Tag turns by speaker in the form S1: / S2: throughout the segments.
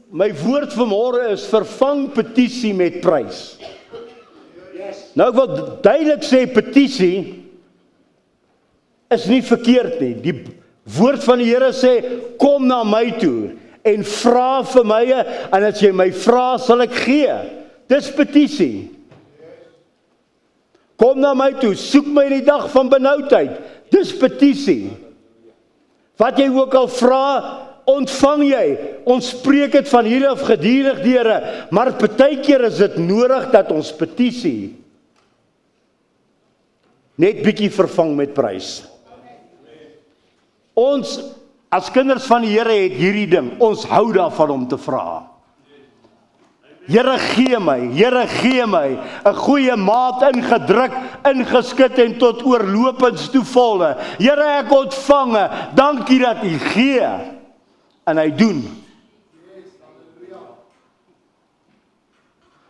S1: My woord vanmôre is vervang petisie met prys. Nou ek wil duidelik sê petisie is nie verkeerd nie. Die woord van die Here sê kom na my toe en vra vir my en as jy my vra sal ek gee. Dis petisie. Kom na my toe, soek my in die dag van benoudheid. Dis petisie. Wat jy ook al vra, ontvang jy. Ons spreek dit van hier af gedurig Here, maar partykeer is dit nodig dat ons petisie net bietjie vervang met prys. Ons as kinders van die Here het hierdie ding, ons hou daarvan om te vra. Here gee my, 'n goeie maat ingedruk, ingeskit en tot oorlopends toe volle. Here ek ontvang, dankie dat U gee. En hy doen.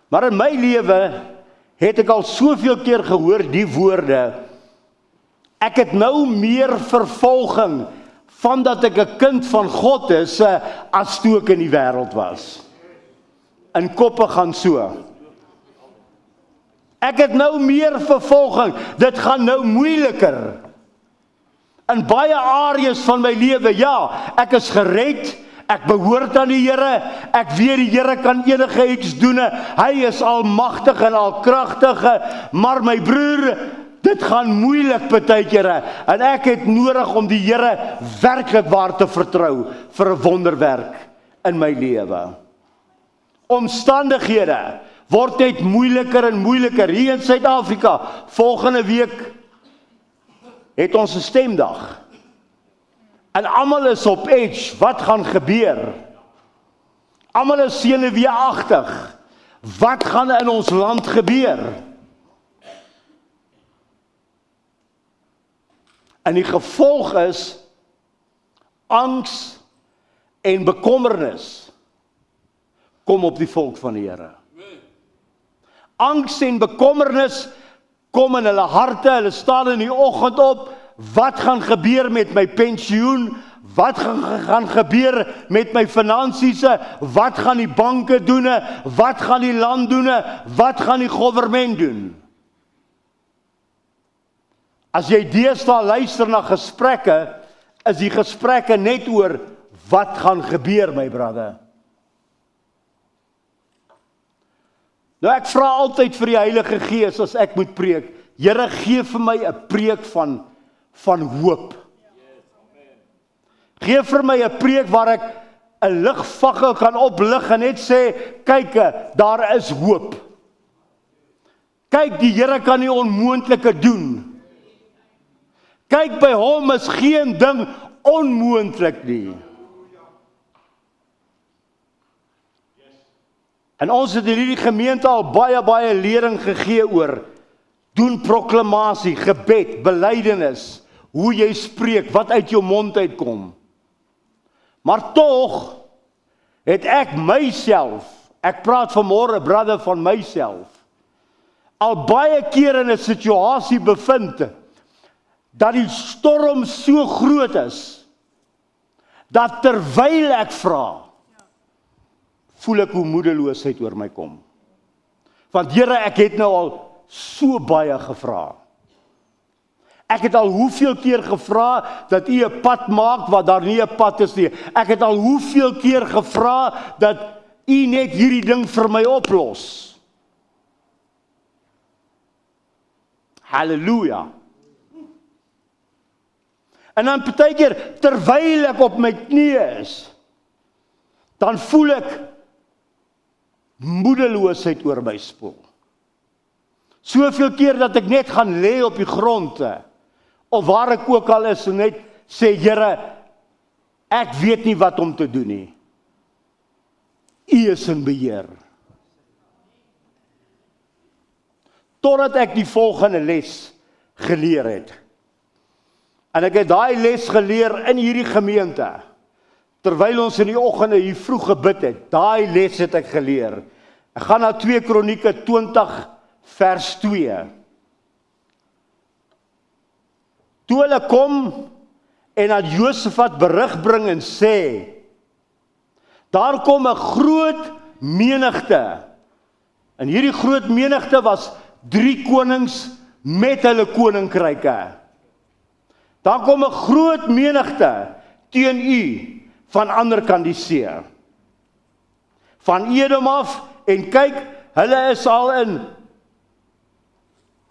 S1: Maar in my lewe het ek al soveel keer gehoor die woorde, ek het nou meer vervolging van dat ek 'n kind van God is, as toe ek in die wêreld was. In koppe gaan so. Ek het nou meer vervolging, dit gaan nou moeiliker. In baie areas van my lewe, ja, ek is gered, ek behoort aan die Here, ek weet die Here kan enige iets doen, hy is almagtig en alkragtig, maar my broer, dit gaan moeilik partykeer, en ek het nodig om die Here werklik waar te vertrou, vir 'n wonderwerk in my lewe. Omstandighede word net moeiliker en moeiliker, hier in Suid-Afrika, volgende week, het ons 'n stemdag. En almal is op edge, wat gaan gebeur? Almal is senuweeagtig. Wat gaan in ons land gebeur? En die gevolg is angs en bekommernis kom op die volk van die Here. Angs en bekommernis kom in hulle harte, hulle staan in die oggend op, wat gaan gebeur met my pensioen? Wat gaan gebeur met my finansies? Wat gaan die banke doen? Wat gaan die land doen? Wat gaan die regering doen? As jy deesdae luister na gesprekke, is die gesprekke net oor wat gaan gebeur, my brother. Nou ek vra altyd vir die Heilige Gees as ek moet preek, Here gee vir my 'n preek van hoop. Gee vir my 'n preek waar ek 'n ligvakkel kan oplig en net sê, kyk, daar is hoop. Kyk, die Here kan die onmoontlike doen. Kyk, by hom is geen ding onmoontlik nie. En ons het in hierdie gemeente al baie lering gegee oor doen proklamasie, gebed, belydenis, hoe jy spreek, wat uit jou mond uitkom. Maar tog het ek myself, ek praat vanmôre, brother, van myself, al baie keer in 'n situasie bevind, dat die storm so groot is, dat terwyl ek vra, voel ek hoe moedeloosheid oor my kom. Want Here, ek het nou al so baie gevra. Ek het al hoeveel keer gevra dat U 'n pad maak waar daar nie 'n pad is nie. Ek het al hoeveel keer gevra dat U net hierdie ding vir my oplos. Halleluja. En dan partykeer, terwyl ek op my knieë is, dan voel ek moedeloosheid oor my spoel. Soveel keer dat ek net gaan lê op die grond, of waar ek ook al is, en net sê, Here, ek weet nie wat om te doen nie. U is in beheer. Totdat ek die volgende les geleer het. En ek het daai les geleer in hierdie gemeente, terwyl ons in die oggende hier vroeg gebid het. Daai les het ek geleer. Ek gaan na 2 Kronieke 20 vers 2. Toe hulle kom en aan Josafat berig bring en sê, Daar kom 'n groot menigte. En hierdie groot menigte was 3 konings met hulle koninkryke. Daar kom 'n groot menigte teen u van ander kant die see. Van Edom af, en kyk, hulle is al in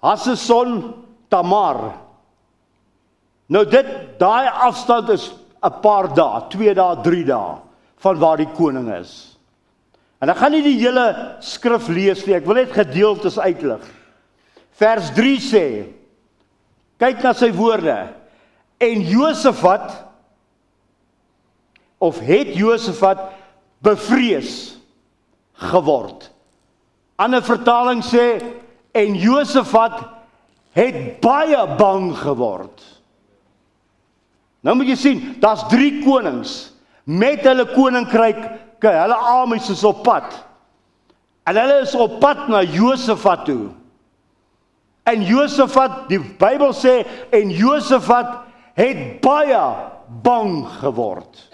S1: Haseson Tamar. Nou daai afstand is 'n paar dae, 2 dae, 3 dae, van waar die koning is. En ek gaan nie die hele skrif lees nie, ek wil net gedeeltes uitlig. Vers 3 sê, kyk na sy woorde, en Josafat, of het Josafat bevrees geword. Ander vertaling sê, en Josafat het baie bang geword. Nou moet jy sien, daar's 3 konings, met hulle koninkryke, hulle armies is op pad. En hulle is op pad na Josafat toe. En Josafat, die Bybel sê, en Josafat het baie bang geword.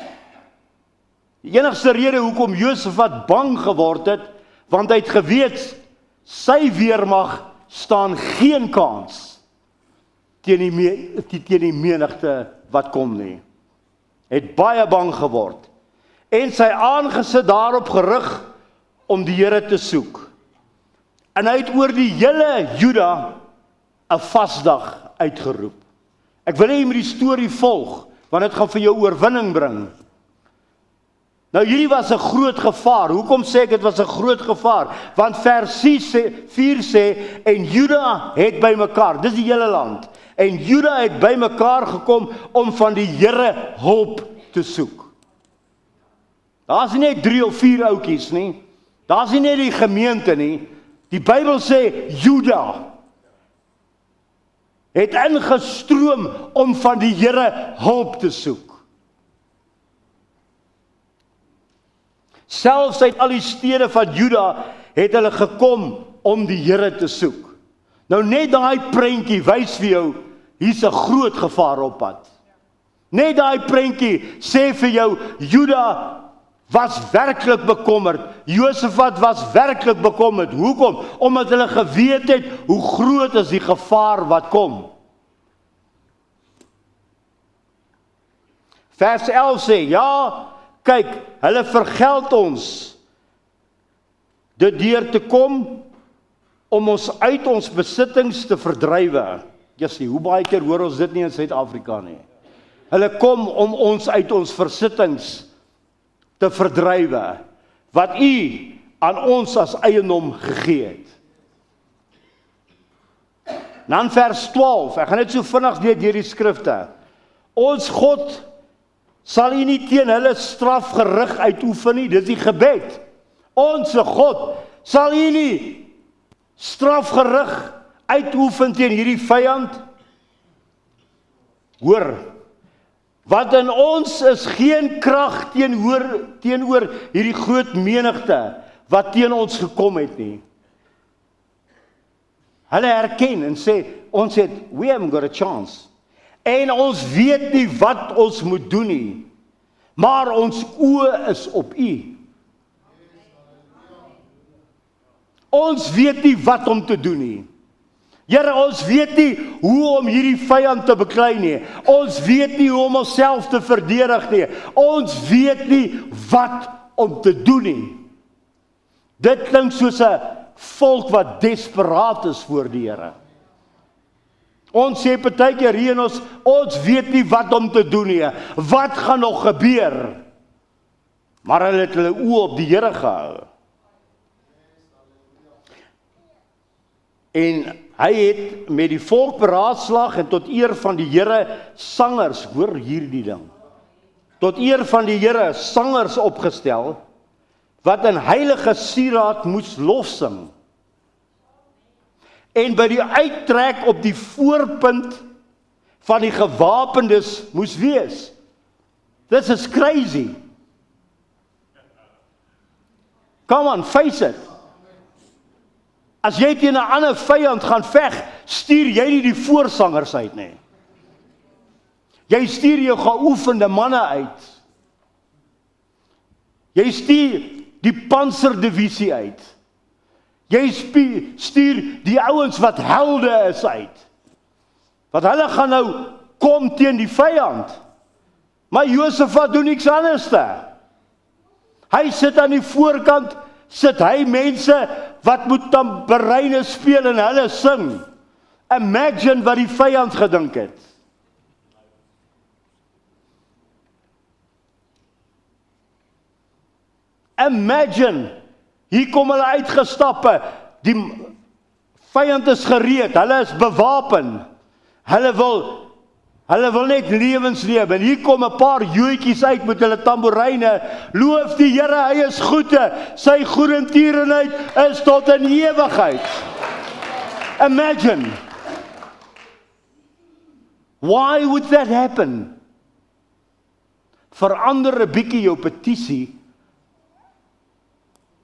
S1: Die enigste rede hoekom Josafat bang geword het, want hy het geweet, sy weermag staan geen kans teen die menigte wat kom nie. Het baie bang geword. En sy aangesit daarop gerig om die Here te soek. En hy het oor die hele Juda 'n vasdag uitgeroep. Ek wil hê jy moet die storie volg, want dit gaan vir jou oorwinning bring. Nou hierdie was 'n groot gevaar. Hoekom sê ek dit was 'n groot gevaar? Want vers 4 sê, en Juda het bymekaar, dis die hele land, en Juda het bymekaar gekom om van die Here hulp te soek. Daar's nie net 3 of 4 ouetjies nie. Daar's nie net die gemeente nie. Die Bybel sê Juda het ingestroom om van die Here hulp te soek. Selfs uit al die stede van Juda het hulle gekom om die Here te soek. Nou net daai prentjie wys vir jou, hier's 'n groot gevaar op pad. Net daai prentjie sê vir jou, Juda was werklik bekommerd. Josafat was werklik bekommerd. Hoekom? Omdat hulle geweet het hoe groot is die gevaar wat kom. Vers 11 sê, ja, kyk, hulle vergeld ons dit deur te kom om ons uit ons besittings te verdrywe. Jessie, hoe baie keer hoor ons dit nie in Suid-Afrika nie. Hulle kom om ons uit ons besittings te verdrywe, wat u aan ons as eiendom gegee het. Dan vers 12, ek gaan net so vinnig deur die skrifte. Ons God sal u nie teen hulle strafgerig uitoefen nie, dis die gebed. Ons God sal u nie strafgerig uitoefen teen hierdie vyand. Hoor, want in ons is geen krag teenoor hierdie groot menigte wat teen ons gekom het nie. Hulle herken en sê, ons het, we haven't got a chance. En ons weet nie wat ons moet doen nie, maar ons oë is op u. Ons weet nie wat om te doen nie. Here, ons weet nie hoe om hierdie vyand te beklei nie. Ons weet nie hoe om onsself te verdedig nie. Ons weet nie wat om te doen nie. Dit klink soos 'n volk wat desperaat is voor die Here. Ons sê partykeer hier in ons weet nie wat om te doen nie. Wat gaan nog gebeur? Maar hulle het hulle oë op die Here gehou. En hy het met die volk beraadslaag en tot eer van die Here sangers, hoor hierdie ding, tot eer van die Here sangers opgestel, wat in heilige sieraad moes lofsing. En by die uittrek op die voorpunt van die gewapendes moes wees. This is crazy. Come on, face it. As jy teen 'n ander vyand gaan veg, stuur jy nie die voorsangers uit nie. Jy stuur jou geoefende manne uit. Jy stuur die panserdivisie uit. Jy stuur die ouens wat helde is uit. Want hulle gaan nou kom teen die vyand. Maar Josafat doen niks anders te. Hy sit aan die voorkant, sit hy mense wat moet tamboerine speel en hulle sing. Imagine wat die vyand gedink het. Imagine, hier kom hulle uitgestappe, die vyand is gereed, hulle is bewapen, hulle wil net lewens leef, en hier kom 'n paar joetjies uit met hulle tamboeryne, loof die Here, hy is goede, sy goedertierenheid is tot in ewigheid. Imagine, why would that happen? Verander 'n bietjie jou petisie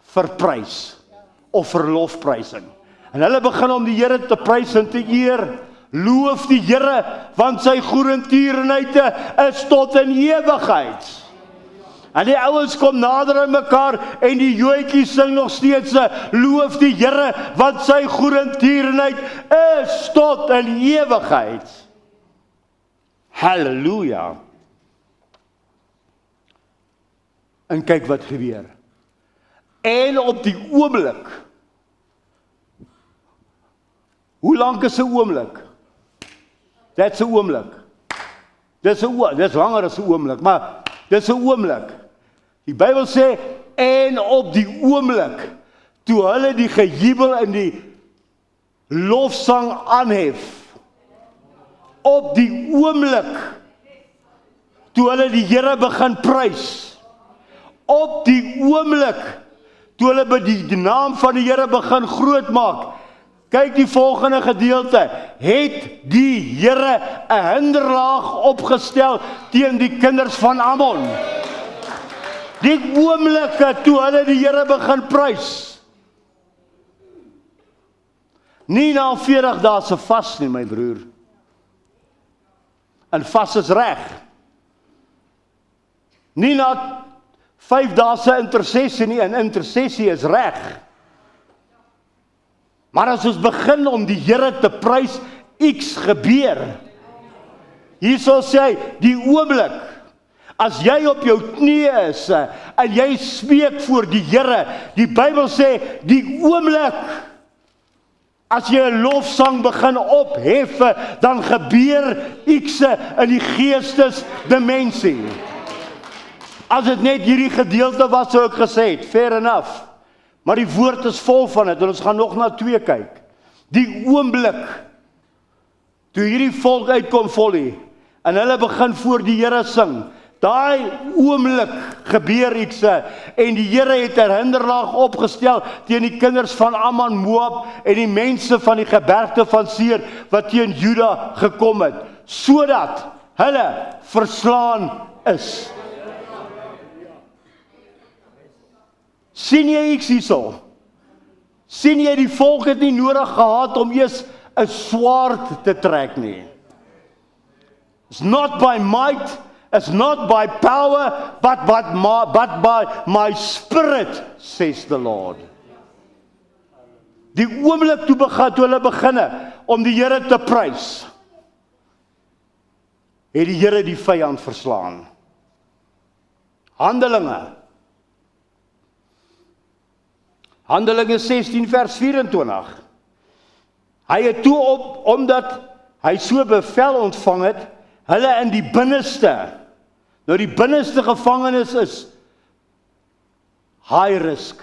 S1: vir prys of vir lofprysing. En hulle begin om die Here te prys en te eer. Loof die Here, want sy goedertierenheid is tot in ewigheid. En die ouens kom nader aan mekaar en die joetjies sing nog steeds, loof die Here, want sy goedertierenheid is tot in ewigheid. Halleluja. En kyk wat gebeur. En op die oomblik, hoe lank is 'n oomblik? That's 'n oomblik. Dis langer as 'n oomblik, maar dis 'n oomblik. Die Bybel sê, en op die oomblik, toe hulle die gejubel en die lofsang aanhef, op die oomblik, toe hulle die Here begin prys, op die oomblik, toe hulle by die naam van die Here begin groot maak, kyk die volgende gedeelte, het die Here 'n hinderlaag opgestel teen die kinders van Ammon. Die oomblikke toe hulle die Here begin prys. Nie na 40 dae se vas nie, my broer. En vas is reg. Nie na 5 dae se intersessie nie, en intersessie is reg. Maar as ons begin om die Here te prys, iets gebeur. Hierso sê hy, die oomblik, as jy op jou knieë is, en jy smeek voor die Here, die Bybel sê, die oomblik, as jy 'n lofsang begin ophef, dan gebeur iets in die geestesdimensie. As dit net hierdie gedeelte was, sou ek gesê het, fair enough. Maar die woord is vol van dit, en ons gaan nog na 2 kyk. Die oomblik, toe hierdie volk uitkom volle, en hulle begin voor die Here sing, daai oomblik gebeur iets, en die Here het 'n hinderlaag opgestel teen die kinders van Ammon, Moab, en die mense van die gebergte van Seir, wat teen Juda gekom het, sodat hulle verslaan is. Sien jy iets hierso? Sien jy die volk het nie nodig gehad om eers 'n swaard te trek nie. It's not by might, it's not by power, but by my spirit, says the Lord. Die oomblik toe hulle beginne om die Here te prys, het die Here die vyand verslaan. Handelinge 16 vers 24. Hy het toe omdat hy so bevel ontvang het, hulle in die binneste. Nou die binneste gevangenis is high risk.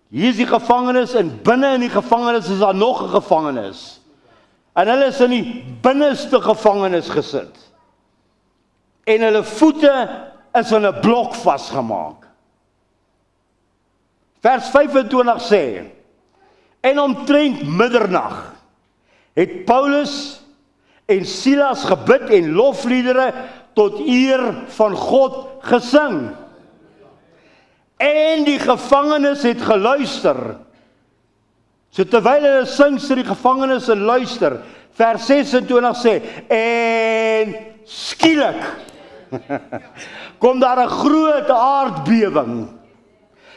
S1: Hier is die gevangenis en binne in die gevangenis is daar nog 'n gevangenis. En hulle is in die binneste gevangenis gesit. En hulle voete is in 'n blok vasgemaak. Vers 25 sê, en omtrent middernag het Paulus en Silas gebid en lofliedere tot eer van God gesing. En die gevangenes het geluister. So terwyl hulle sing, sit die gevangenes en luister. Vers 26 sê, en skielik kom daar 'n groot aardbewing,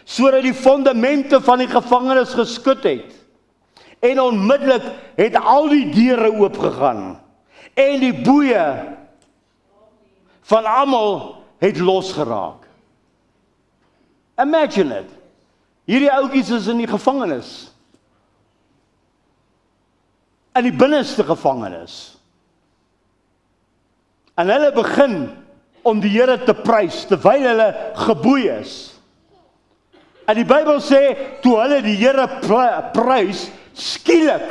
S1: sodat die fondamente van die gevangenis geskud het. En onmiddellik het al die deure oopgegaan, en die boeye van almal het losgeraak. Imagine it. Hierdie ouetjies is in die gevangenis. In die binneste gevangenis. En hulle begin om die Here te prys, terwyl hulle geboei is. En die Bybel sê, toe hulle die Here prys, skielik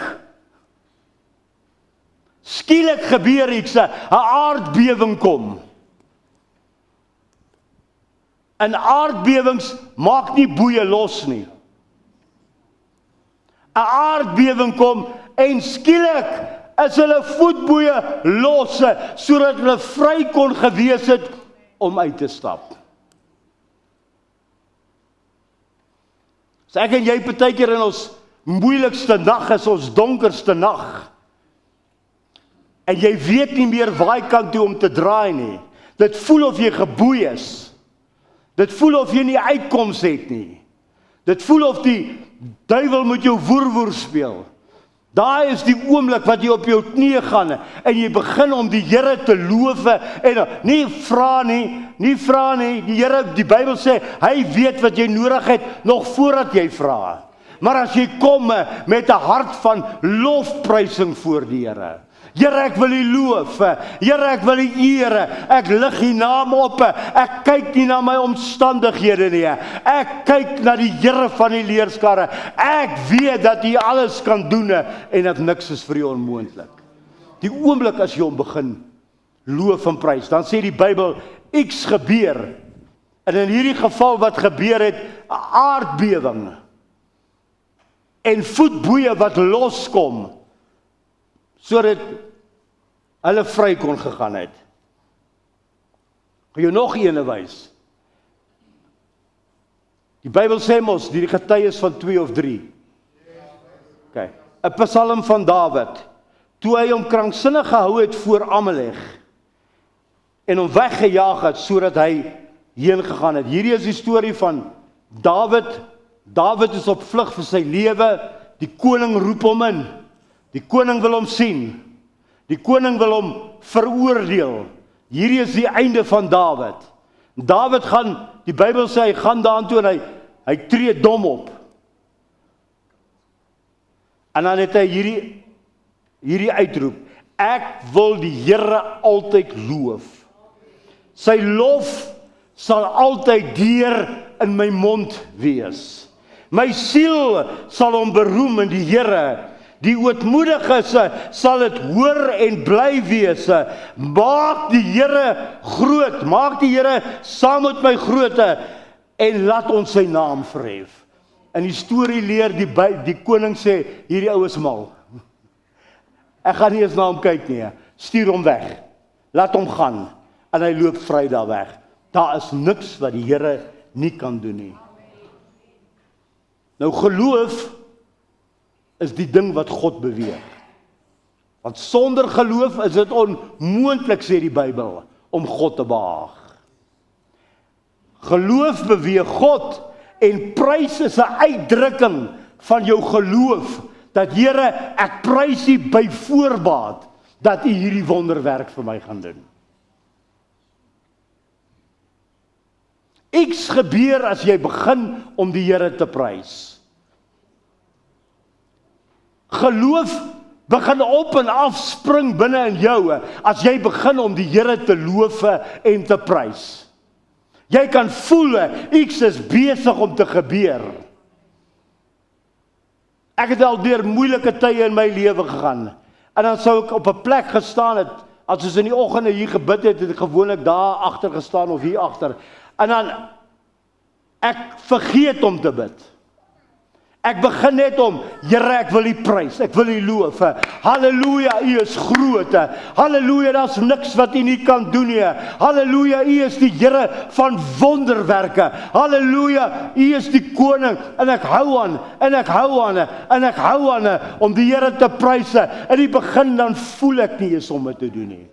S1: gebeur iets, 'n aardbewing kom. En aardbewings maak nie boeye los nie. 'n Aardbewing kom en skielik is hulle voetboeye los, sodat hulle vry kon gewees het om uit te stap. So ek en jy partykeer in ons moeilikste nag is ons donkerste nag. En jy weet nie meer waai kant toe om te draai nie. Dit voel of jy geboei is. Dit voel of jy nie uitkoms het nie. Dit voel of die duiwel met jou woer speel. Daai is die oomblik wat jy op jou knieë gaan en jy begin om die Here te loof en nie vra nie. Die Here, die Bybel sê, hy weet wat jy nodig het nog voordat jy vra. Maar as jy kom met 'n hart van lofprysing voor die Here. Here, ek wil U loof. Here, ek wil U eer. Ek lig U naam op. Ek kyk nie na my omstandighede nie. Ek kyk na die Here van die leerskare. Ek weet dat U alles kan doen en dat niks is vir U onmoontlik. Die oomblik as jy hom begin loof en prys, dan sê die Bybel iets gebeur. En in hierdie geval wat gebeur het, 'n aardbewing. En voetboeye wat loskom, sodat hulle vry kon gegaan het. Gaan jy nog ene wys? Die Bybel sê mos, die getuies van 2 of 3. Okay. 'n Psalm van Dawid, toe hy hom kranksinnig gehou het voor Amalek, en hom weggejaag het, sodat hy heen gegaan het. Hierdie is die storie van Dawid. Dawid is op vlug vir sy lewe, die koning roep hom in. Die koning wil hom sien. Die koning wil hom veroordeel. Hierdie is die einde van Dawid. Dawid gaan, die Bybel sê, hy gaan daartoe en hy tree dom op. En dan het hy hierdie uitroep, ek wil die Here altyd loof. Sy lof sal altyd deur in my mond wees. My siel sal hom beroem in die Here. Die ootmoediges sal dit hoor en bly wees. Maak die Here groot, maak die Here saam met my groot en laat ons sy naam verhef. In die storie leer die koning sê, hierdie ou is mal. Ek gaan nie eens na hom kyk nie. Stuur hom weg. Laat hom gaan. En hy loop vry daar weg. Daar is niks wat die Here nie kan doen nie. Nou geloof is die ding wat God beweeg. Want sonder geloof is dit onmoontlik, sê die Bybel, om God te behaag. Geloof beweeg God en prys is 'n uitdrukking van jou geloof, dat Here, ek prys U by voorbaat, dat U hierdie wonderwerk vir my gaan doen. Iets gebeur as jy begin om die Here te prys. Geloof begin op en af spring binne in jou, as jy begin om die Here te loof en te prys. Jy kan voel, iets is besig om te gebeur. Ek het al deur moeilike tye in my lewe gegaan, en dan sou ek op 'n plek gestaan het, as ons in die oggende hier gebid het, het ek gewoonlik daar agter gestaan of hier agter, en dan, ek vergeet om te bid. Ek begin net om, Here, ek wil U prys, ek wil U loof. Halleluja, U is groot. Halleluja, daar's niks wat U nie kan doen nie. Halleluja, U is die Here van wonderwerke. Halleluja, U is die koning. En ek hou aan, en ek hou aan, en ek hou aan om die Here te prys. In die begin dan voel ek nie eens om dit te doen nie.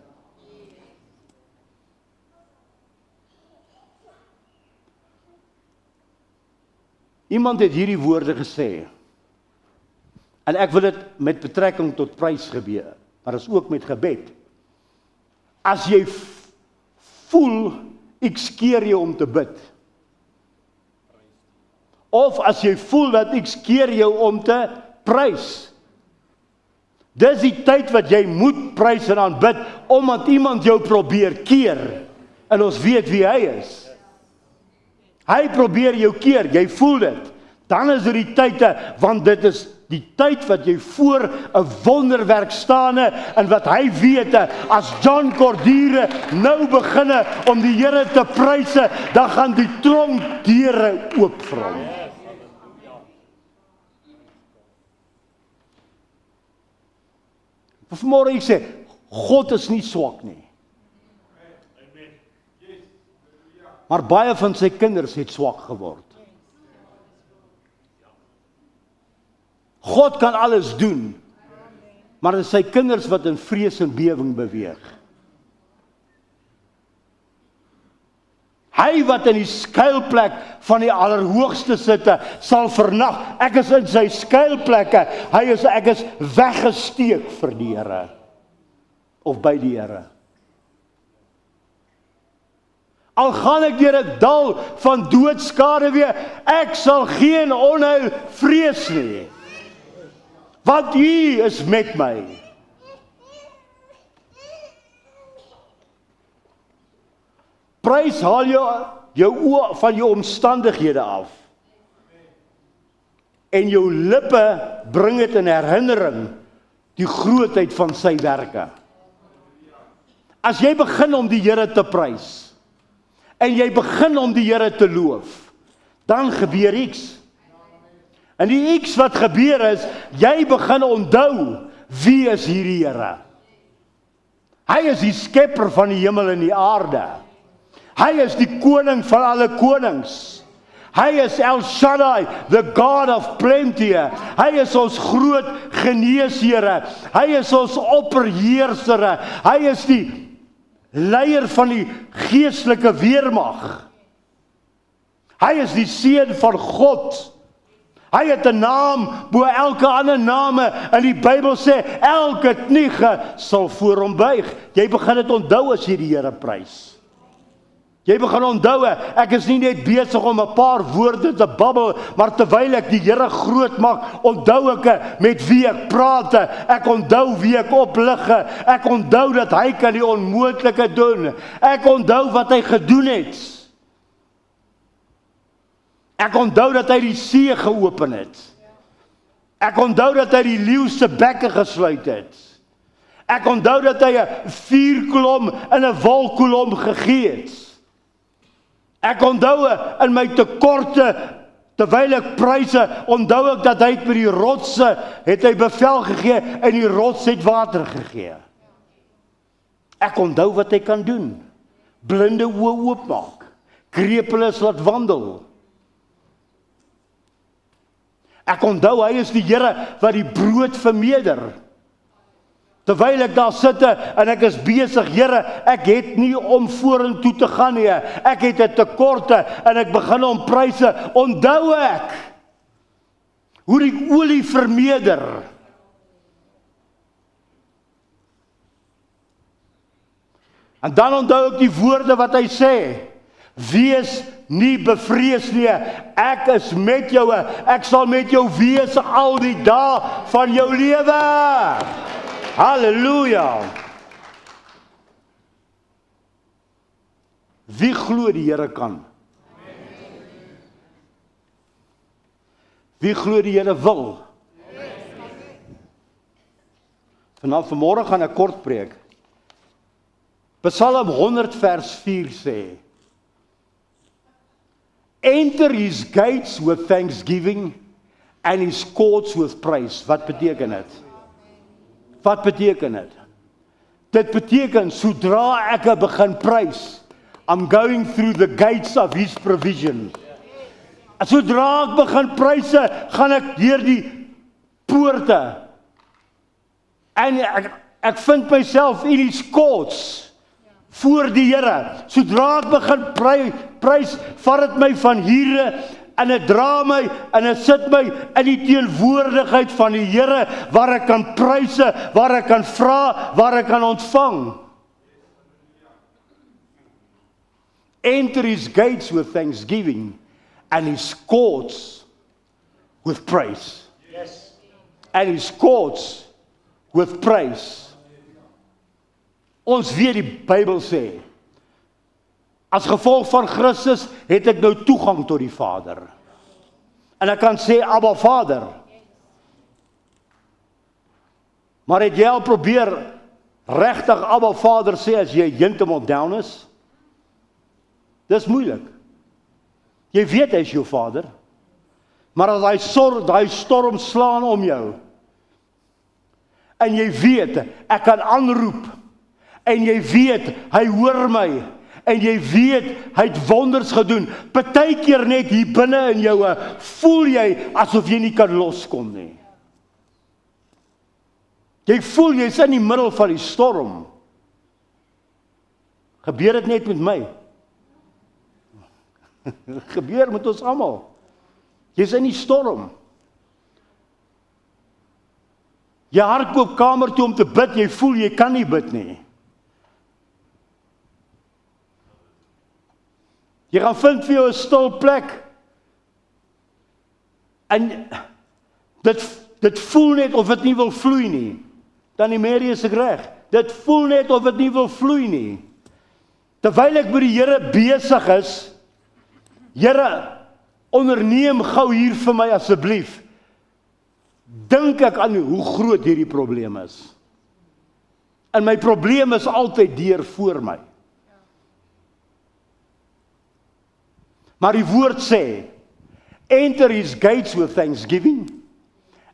S1: Iemand het hierdie woorde gesê, en ek wil dit met betrekking tot prys gebeur, maar is ook met gebed. As jy voel, ek skeer jou om te bid, of as jy voel dat ek skeer jou om te prys, dis die tyd wat jy moet prys en aanbid, omdat iemand jou probeer keer, en ons weet wie hy is. Hy probeer jou keer, jy voel dit, dan is dit die tyd, want dit is die tyd wat jy voor 'n wonderwerk staan, en wat hy weet, as John Cordere nou beginne om die Here te pryse, dan gaan die tronkdeure oop vir hom. Vanmôre ek sê, God is nie swak nie. Maar baie van sy kinders het swak geword. God kan alles doen, maar dit is sy kinders wat in vrees en bewering beweeg. Hy wat in die skuilplek van die Allerhoogste sitte, sal vernag. Ek is in sy skuilplekke. Ek is weggesteek vir die Here, of by die Here. Al gaan ek deur 'n dal van doodskade, ek sal geen onheil vrees nie, want U is met my. Prys haal jou oë van jou omstandighede af, en jou lippe bring dit in herinnering die grootheid van sy werke. As jy begin om die Here te prys, en jy begin om die Here te loof, dan gebeur iets. En die iets wat gebeur is, jy begin onthou, wie is hierdie Here? Hy is die skepper van die hemel en die aarde. Hy is die koning van alle konings. Hy is El Shaddai, the God of plenty. Hy is ons groot geneesheer. Hy is ons opperheerser. Hy is die leier van die geestelike weermag. Hy is die seun van God. Hy het 'n naam bo elke ander name, en die Bybel sê elke knie sal voor hom buig. Jy begin dit onthou as jy die Here prys. Jy begin onthou, ek is nie net besig om 'n paar woorde te babbel, maar terwyl ek die Here groot maak, onthou ek met wie ek praat, ek onthou wie ek oplig, ek onthou dat hy kan die onmoontlike doen, ek onthou wat hy gedoen het. Ek onthou dat hy die see geopen het. Ek onthou dat hy die leeu se bekke gesluit het. Ek onthou dat hy 'n vuurkolom en 'n wolkkolom gegee het. Ek onthou in my tekorte, terwyl ek pryse, onthou ek dat hy by die rotse het hy bevel gegee, en die rots het water gegee. Ek onthou wat hy kan doen. Blinde oë oopmaak, krepeles laat wandel. Ek onthou, hy is die Here wat die brood vermeerder. Terwyl ek daar sit en ek is besig, Here, ek het nie om vorentoe te gaan nie. Ek het 'n tekort en ek begin om pryse. Onthou ek hoe die olie vermeerder. En dan onthou ek die woorde wat hy sê. Wees nie bevrees nie, ek is met jou, ek sal met jou wees al die dae van jou lewe. Halleluja. Wie glo die Here kan? Wie glo die Here wil? Vanmôre gaan ek kort preek. Psalm 100 vers 4 sê, enter his gates with thanksgiving and his courts with praise. Wat beteken dit? Wat beteken dit? Dit beteken, sodra ek begin prys, I'm going through the gates of his provision. Sodra ek begin pryse, gaan ek deur die poorte. En ek vind myself in his courts. Voor die Here, sodra ek begin prys, vat dit my van hier en dit dra my, en dit sit my in die teenwoordigheid van die Here, waar ek kan pryse, waar ek kan vra, waar ek kan ontvang. Enter his gates with thanksgiving, and his courts with praise.
S2: Yes.
S1: And his courts with praise. Ons weet die Bybel sê, as gevolg van Christus het ek nou toegang tot die Vader. En ek kan sê, Abba Vader. Maar het jy al probeer regtig Abba Vader sê as jy heeltemal down is? Dis moeilik. Jy weet hy is jou Vader. Maar as daai storm slaan om jou, en jy weet, ek kan aanroep, en jy weet, hy hoor my, en jy weet, hy het wonders gedoen, partykeer net hier binne in jou, voel jy, asof jy nie kan loskom nie. Jy voel, jy is in die middel van die storm. Gebeur dit net met my? Gebeur met ons almal. Jy is in die storm. Jy hardloop kamer toe om te bid, jy voel jy kan nie bid nie. Jy gaan vind vir jou 'n stil plek. En dit voel net of dit nie wil vloei nie. Dan die Mary is ek reg. Dit voel net of dit nie wil vloei nie. Terwyl ek met die Here besig is, Here, onderneem gou hier vir my asseblief. Dink ek aan hoe groot hierdie probleem is. En my probleem is altyd deur voor my. Maar die woord sê, enter his gates with thanksgiving,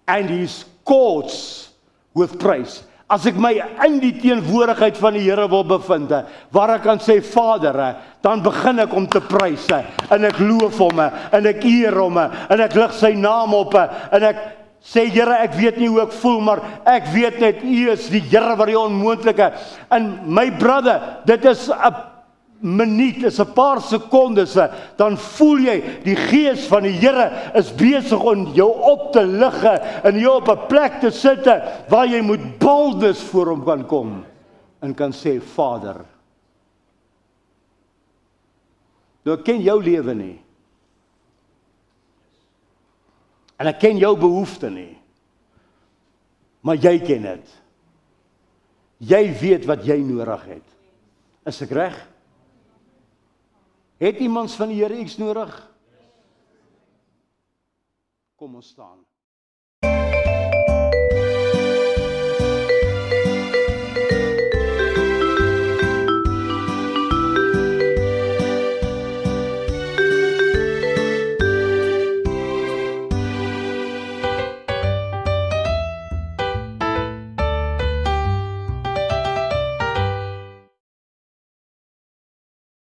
S1: and his courts with praise. As ek my in die teenwoordigheid van die Here wil bevind, waar ek kan sê, Vader, dan begin ek om te prys, en ek loof hom, en ek eer hom, en ek lig sy naam op, en ek sê, Here, ek weet nie hoe ek voel, maar ek weet net, U is die Here wat die onmoontlike, en my brother, dit is 'n minuut, is 'n paar sekondes, dan voel jy, die gees van die Here is besig om jou op te lig, en jou op 'n plek te sit, waar jy moet boldness voor hom kan kom, en kan sê, Vader, nou ek ken jou lewe nie, en ek ken jou behoefte nie, maar jy ken dit. Jy weet wat jy nodig het. Is ek reg? Het iemand van die Here iets nodig? Kom ons staan.